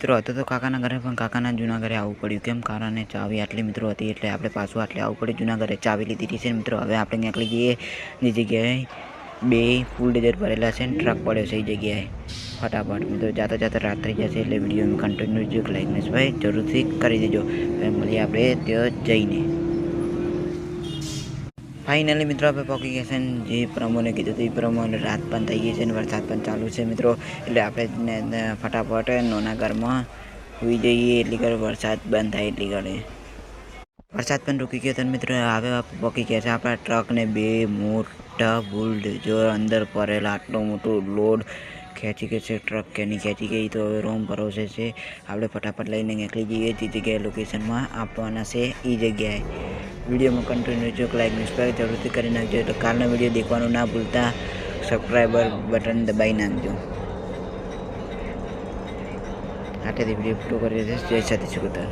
મિત્રો હતો તો કાકાના ઘરે, પણ કાકાના જૂના ઘરે આવવું પડ્યું. કેમ? કારણ ચાવી આટલી મિત્રો હતી એટલે આપણે પાછું આટલે આવવું પડ્યું જૂના ઘરે. ચાવી લીધી છે મિત્રો. હવે આપણે નીકળી જઈએ જે જગ્યાએ 2 ફૂલ ડેઝર ભરેલા છે ને ટ્રક પડ્યો છે એ જગ્યાએ ફટાફટ. મિત્રો જાતા જાતા રાત થઈ જશે એટલે વિડીયો કન્ટિન્યુ જો લાઈકનેસ ભાઈ જરૂરથી કરી દેજો. હવે મળીએ આપણે ત્યાં જઈને. ફાઇનલી મિત્રો આપણે પહોંચી ગયા છે ને જે પ્રમોને કીધું હતું એ પ્રમાણે રાત પણ થઈ ગઈ છે ને વરસાદ પણ ચાલુ છે મિત્રો. એટલે આપણે ફટાફટ નોના ઘરમાં સુઈ જઈએ એટલી ઘરે વરસાદ બંધ થાય એટલી ઘરે. વરસાદ પણ રૂકી ગયો હતો મિત્રો. હવે પહોંચી ગયા છે આપણા ટ્રકને 2 મોટા બુલડોઝર અંદર ભરેલા. આટલો મોટો લોડ ખેંચી ગયો છે ટ્રક કે નહીં ખેંચી ગઈ તો હવે રોમ ભરોસે છે. આપણે ફટાફટ લઈને નીકળી જઈએ જે જગ્યાએ લોકેશનમાં આપવાના છે એ જગ્યાએ. વિડીયોમાં કન્ટિન્યુ જો લાઈક સબસ્ક્રાઈબ જરૂરથી કરી નાખજો. તો કાલનો વિડીયો દેખવાનું ના ભૂલતા. સબસ્ક્રાઈબર બટન દબાવી નાખજો. આટલેથી વિડીયો પૂરો કરી દઈશ. જય સતી સુખતા.